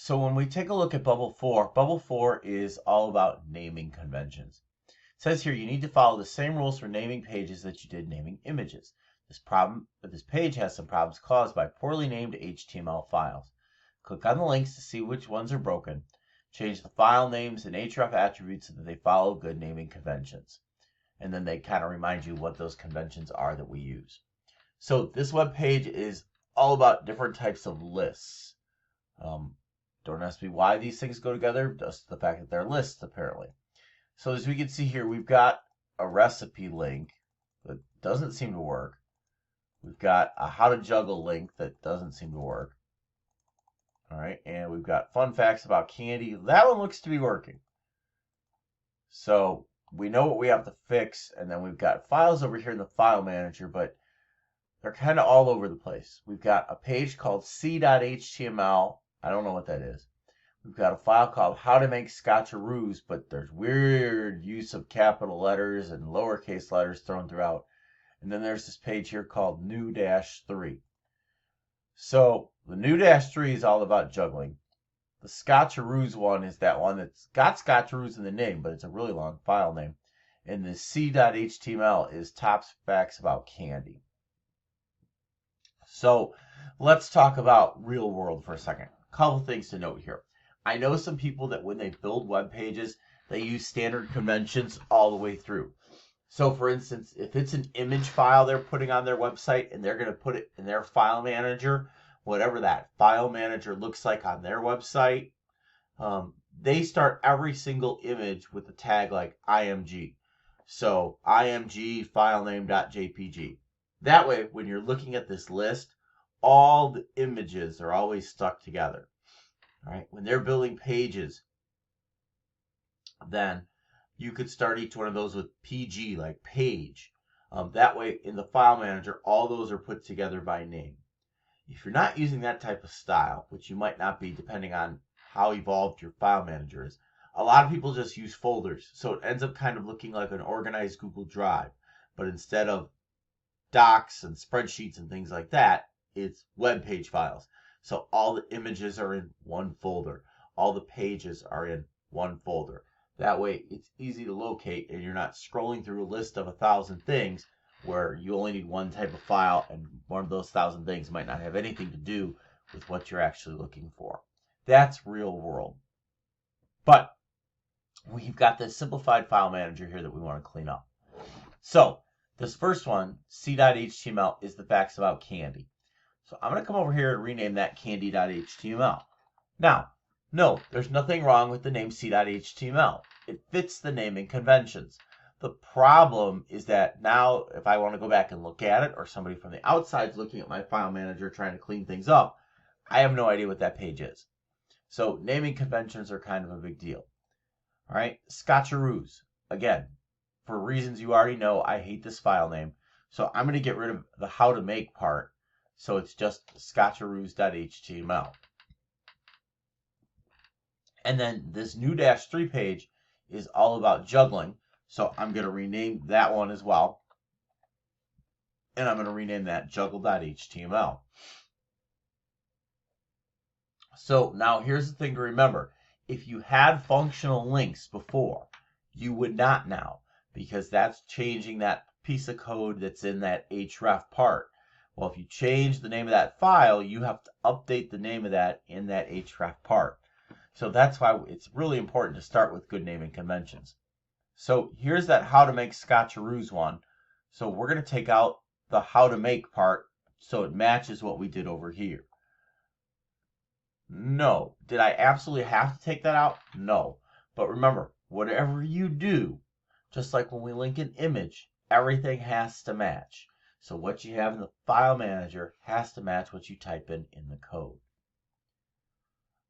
So when we take a look at Bubble 4 is all about naming conventions. It says here you need to follow the same rules for naming pages that you did naming images. This page has some problems caused by poorly named HTML files. Click on the links to see which ones are broken. Change the file names and href attributes so that they follow good naming conventions. And then they kind of remind you what those conventions are that we use. So this web page is all about different types of lists. Don't ask me why these things go together, just the fact that they're lists apparently. So as we can see here, we've got a recipe link that doesn't seem to work. We've got a how to juggle link that doesn't seem to work. All right, and we've got fun facts about candy. That one looks to be working. So we know what we have to fix, and then we've got files over here in the file manager, but they're kind of all over the place. We've got a page called c.html. I don't know what that is. We've got a file called how to make scotcheroos, but there's weird use of capital letters and lowercase letters thrown throughout. And then there's this page here called new-3. So the new-3 is all about juggling. The scotcheroos one is that one that's got scotcheroos in the name, but it's a really long file name. And the c.html is top facts about candy. So let's talk about real world for a second. A couple things to note here. I know some people that when they build web pages, they use standard conventions all the way through. So for instance, if it's an image file they're putting on their website and they're going to put it in their file manager, whatever that file manager looks like on their website, they start every single image with a tag like img. So img filename.jpg. That way, when you're looking at this list, all the images are always stuck together. All right, when they're building pages, then you could start each one of those with PG, like page. That way, in the file manager, all those are put together by name. If you're not using that type of style, which you might not be depending on how evolved your file manager is, a lot of people just use folders. So it ends up kind of looking like an organized Google Drive. But instead of docs and spreadsheets and things like that, it's web page files. So all the images are in one folder. All the pages are in one folder. That way it's easy to locate and you're not scrolling through a list of 1,000 things where you only need one type of file and one of those 1,000 things might not have anything to do with what you're actually looking for. That's real world. But we've got this simplified file manager here that we want to clean up. So this first one, c.html, is the facts about candy. So I'm going to come over here and rename that candy.html. Now, no, there's nothing wrong with the name c.html. It fits the naming conventions. The problem is that now if I want to go back and look at it, or somebody from the outside is looking at my file manager trying to clean things up, I have no idea what that page is. So naming conventions are kind of a big deal. All right, scotcheroos. Again, for reasons you already know, I hate this file name. So I'm going to get rid of the how to make part. So it's just scotcheroos.html. And then this new-3 page is all about juggling. So I'm going to rename that one as well. And I'm going to rename that juggle.html. So now here's the thing to remember. If you had functional links before, you would not now, because that's changing that piece of code that's in that href part. Well, if you change the name of that file, you have to update the name of that in that href part. So that's why it's really important to start with good naming conventions. So here's that how to make scotcheroos one. So we're going to take out the how to make part so it matches what we did over here. No. Did I absolutely have to take that out? No. But remember, whatever you do, just like when we link an image, everything has to match. So what you have in the file manager has to match what you type in the code.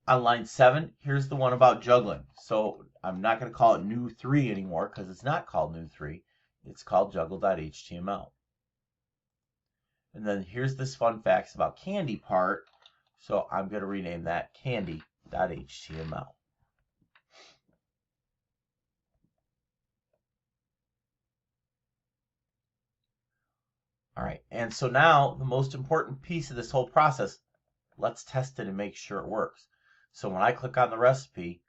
On line 7, here's the one about juggling. So I'm not going to call it new3 anymore because it's not called new3. It's called juggle.html. And then here's this fun facts about candy part. So I'm going to rename that candy.html. All right, and so now the most important piece of this whole process, let's test it and make sure it works. So when I click on the recipe,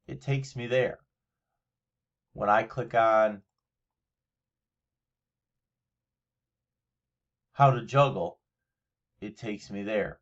it takes me there. When I click on how to juggle, it takes me there.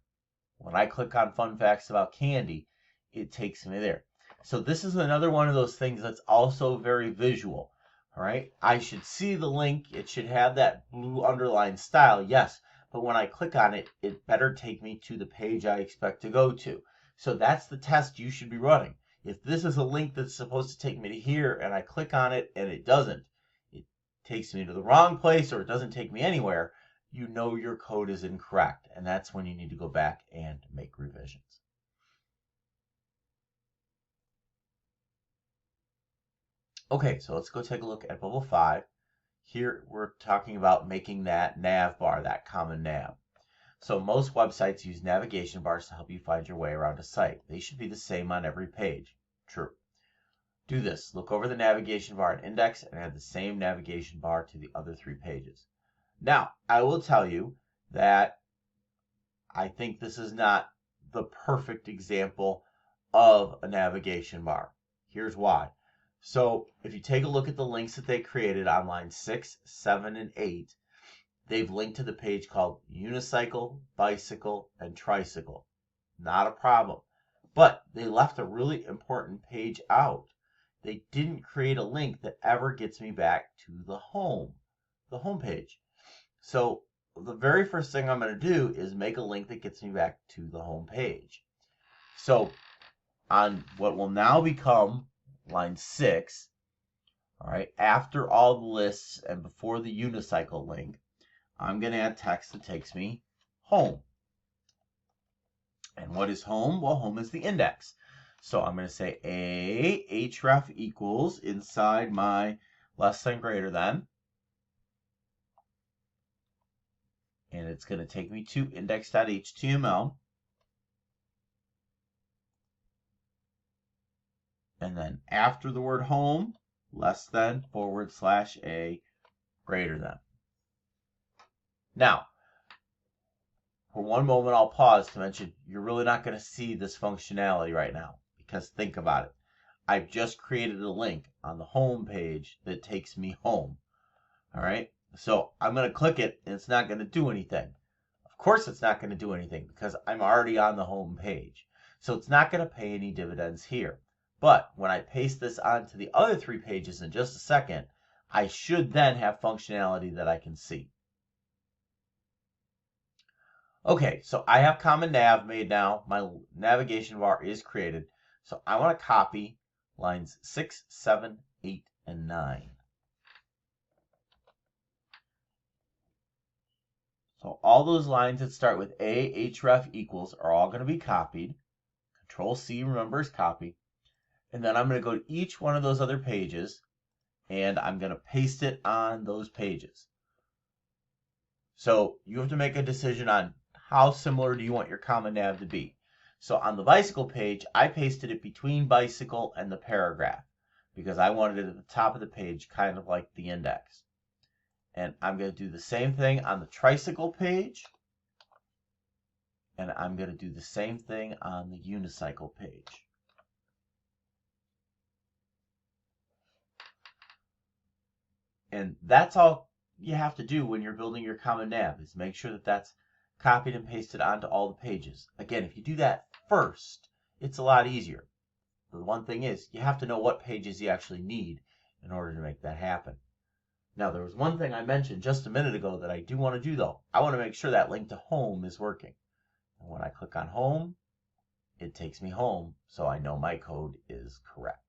When I click on fun facts about candy, it takes me there. So this is another one of those things that's also very visual. All right, I should see the link. It should have that blue underlined style, yes. But when I click on it, it better take me to the page I expect to go to. So that's the test you should be running. If this is a link that's supposed to take me to here and I click on it and it doesn't, it takes me to the wrong place or it doesn't take me anywhere, you know your code is incorrect. And that's when you need to go back and make revisions. Okay, so let's go take a look at Bubble 5. Here we're talking about making that nav bar, that common nav. So most websites use navigation bars to help you find your way around a site. They should be the same on every page. True. Do this. Look over the navigation bar and index and add the same navigation bar to the other 3 pages. Now, I will tell you that I think this is not the perfect example of a navigation bar. Here's why. So if you take a look at the links that they created on lines 6, 7, and 8, they've linked to the page called unicycle, bicycle, and tricycle. Not a problem. But they left a really important page out. They didn't create a link that ever gets me back to the home page. So the very first thing I'm going to do is make a link that gets me back to the home page. So on what will now become line 6, all right, after all the lists and before the unicycle link, I'm going to add text that takes me home. And what is home? Well, home is the index. So I'm going to say href equals inside my less than greater than. And it's going to take me to index.html. And then after the word home, less than /a greater than. Now, for one moment, I'll pause to mention you're really not going to see this functionality right now because think about it. I've just created a link on the home page that takes me home. All right, so I'm going to click it and it's not going to do anything. Of course, it's not going to do anything because I'm already on the home page. So it's not going to pay any dividends here. But when I paste this onto the other 3 pages in just a second, I should then have functionality that I can see. Okay, so I have Common Nav made now. My navigation bar is created. So I want to copy lines 6, 7, 8, and 9. So all those lines that start with href equals are all going to be copied. Control C, remember, is copy. And then I'm going to go to each one of those other pages and I'm going to paste it on those pages. So you have to make a decision on how similar do you want your common nav to be. So on the bicycle page, I pasted it between bicycle and the paragraph because I wanted it at the top of the page, kind of like the index. And I'm going to do the same thing on the tricycle page. And I'm going to do the same thing on the unicycle page. And that's all you have to do when you're building your common nav is make sure that that's copied and pasted onto all the pages. Again, if you do that first, it's a lot easier. The one thing is you have to know what pages you actually need in order to make that happen. Now, there was one thing I mentioned just a minute ago that I do want to do, though. I want to make sure that link to home is working. And when I click on home, it takes me home, so I know my code is correct.